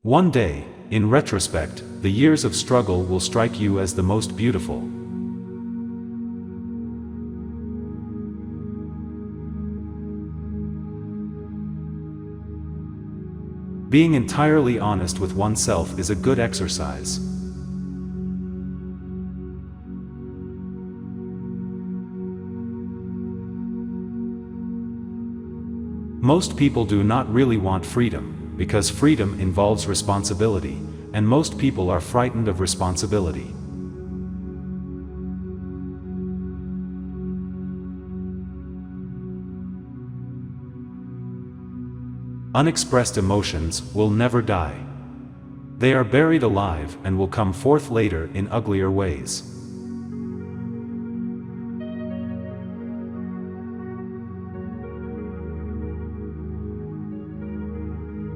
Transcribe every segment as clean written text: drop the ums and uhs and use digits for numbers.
One day, in retrospect, the years of struggle will strike you as the most beautiful. Being entirely honest with oneself is a good exercise. Most people do not really want freedom, because freedom involves responsibility, and most people are frightened of responsibility. Unexpressed emotions will never die. They are buried alive and will come forth later in uglier ways.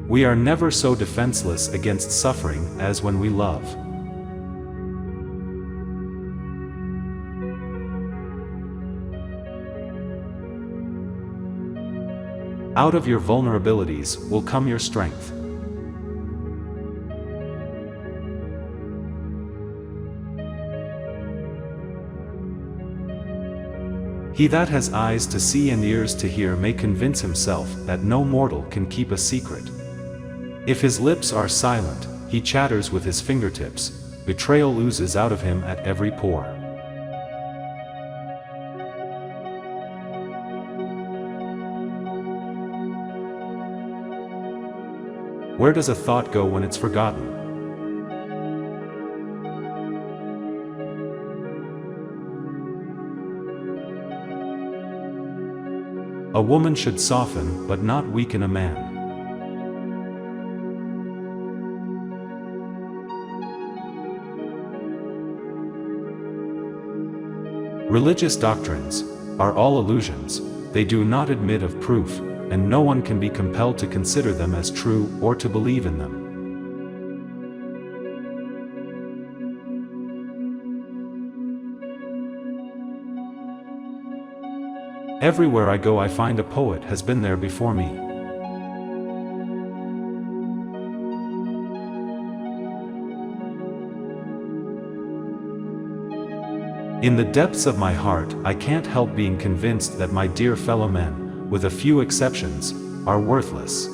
We are never so defenseless against suffering as when we love. Out of your vulnerabilities will come your strength. He that has eyes to see and ears to hear may convince himself that no mortal can keep a secret. If his lips are silent, he chatters with his fingertips, betrayal oozes out of him at every pore. Where does a thought go when it's forgotten? A woman should soften but not weaken a man. Religious doctrines are all illusions, they do not admit of proof, and no one can be compelled to consider them as true or to believe in them. Everywhere I go I find a poet has been there before me. In the depths of my heart, I can't help being convinced that my dear fellow men, with a few exceptions, are worthless.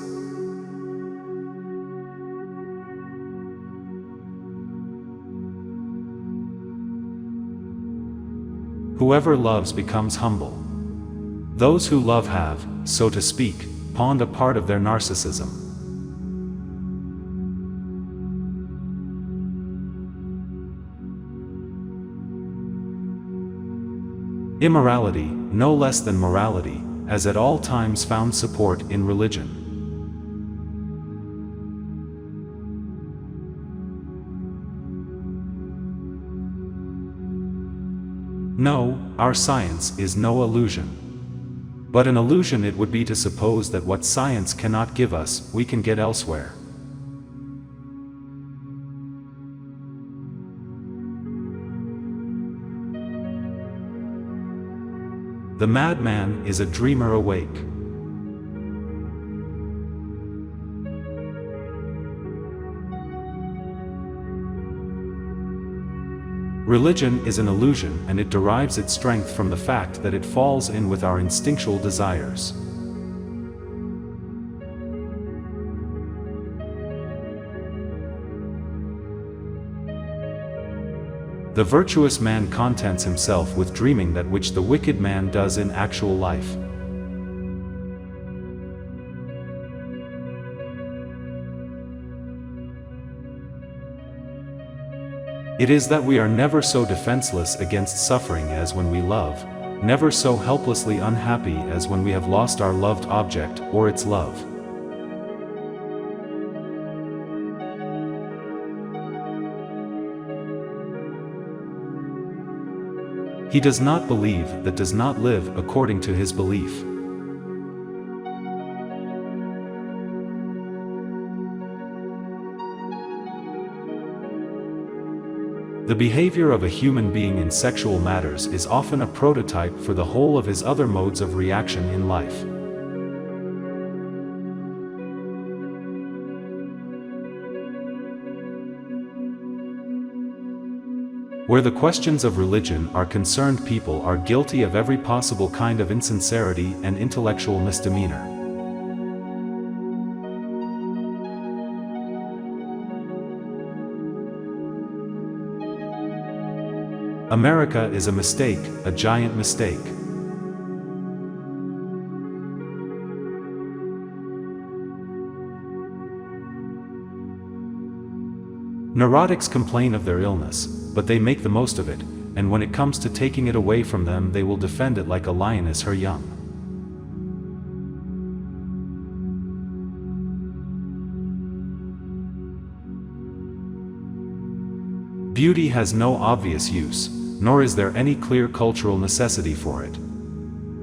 Whoever loves becomes humble. Those who love have, so to speak, pawned a part of their narcissism. Immorality, no less than morality, has at all times found support in religion. No, our science is no illusion. But an illusion it would be to suppose that what science cannot give us, we can get elsewhere. The madman is a dreamer awake. Religion is an illusion, and it derives its strength from the fact that it falls in with our instinctual desires. The virtuous man contents himself with dreaming that which the wicked man does in actual life. It is that we are never so defenseless against suffering as when we love, never so helplessly unhappy as when we have lost our loved object or its love. He does not believe that does not live according to his belief. The behavior of a human being in sexual matters is often a prototype for the whole of his other modes of reaction in life. Where the questions of religion are concerned, people are guilty of every possible kind of insincerity and intellectual misdemeanor. America is a mistake, a giant mistake. Neurotics complain of their illness, but they make the most of it, and when it comes to taking it away from them, they will defend it like a lioness her young. Beauty has no obvious use, nor is there any clear cultural necessity for it.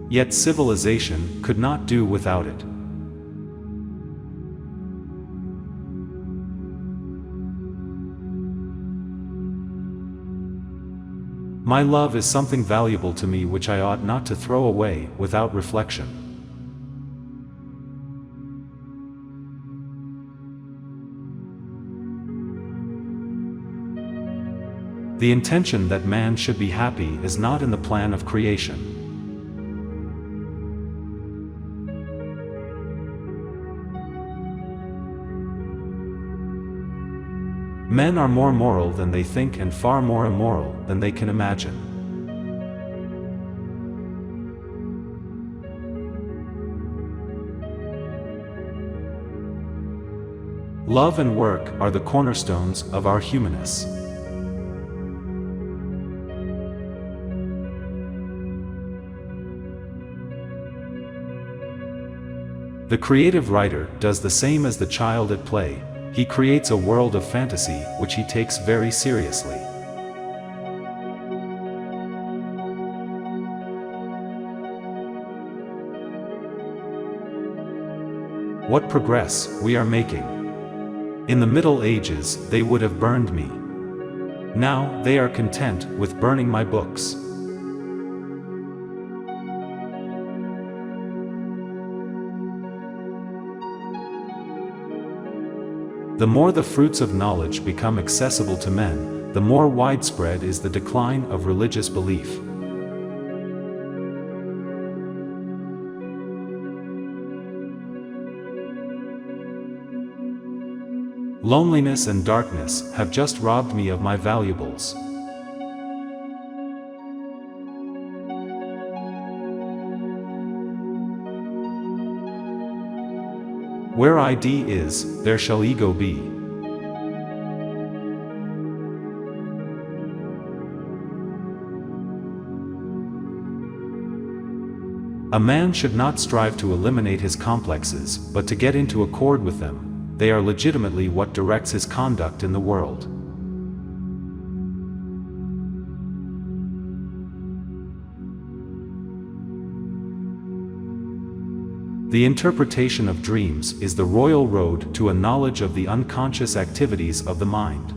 Yet civilization could not do without it. My love is something valuable to me which I ought not to throw away without reflection. The intention that man should be happy is not in the plan of creation. Men are more moral than they think and far more immoral than they can imagine. Love and work are the cornerstones of our humanness. The creative writer does the same as the child at play. He creates a world of fantasy which he takes very seriously. What progress we are making! In the Middle Ages, they would have burned me. Now, they are content with burning my books. The more the fruits of knowledge become accessible to men, the more widespread is the decline of religious belief. Loneliness and darkness have just robbed me of my valuables. Where ID is, there shall ego be. A man should not strive to eliminate his complexes, but to get into accord with them. They are legitimately what directs his conduct in the world. The interpretation of dreams is the royal road to a knowledge of the unconscious activities of the mind.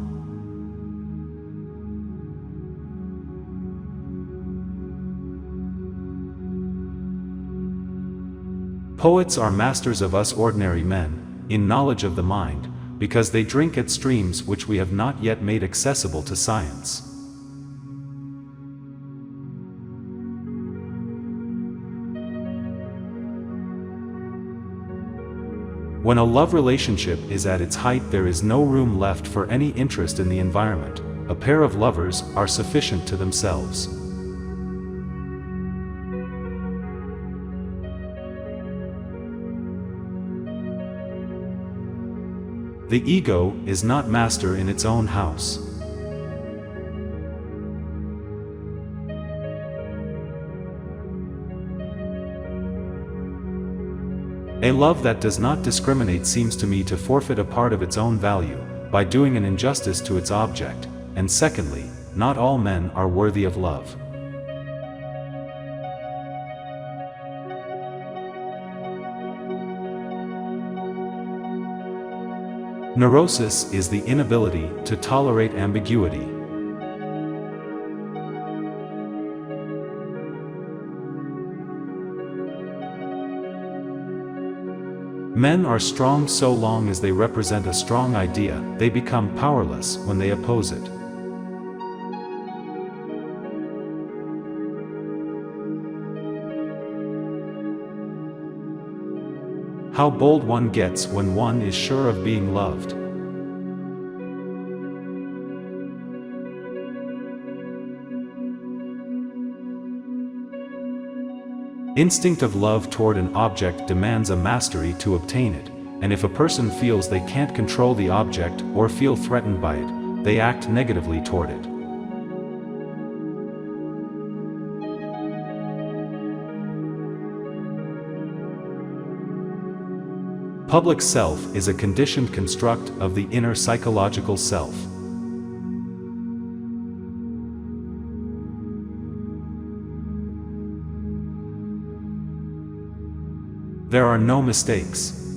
Poets are masters of us ordinary men, in knowledge of the mind, because they drink at streams which we have not yet made accessible to science. When a love relationship is at its height, there is no room left for any interest in the environment. A pair of lovers are sufficient to themselves. The ego is not master in its own house. A love that does not discriminate seems to me to forfeit a part of its own value, by doing an injustice to its object, and secondly, not all men are worthy of love. Neurosis is the inability to tolerate ambiguity. Men are strong so long as they represent a strong idea. They become powerless when they oppose it. How bold one gets when one is sure of being loved. Instinct of love toward an object demands a mastery to obtain it, and if a person feels they can't control the object or feel threatened by it, they act negatively toward it. Public self is a conditioned construct of the inner psychological self. There are no mistakes.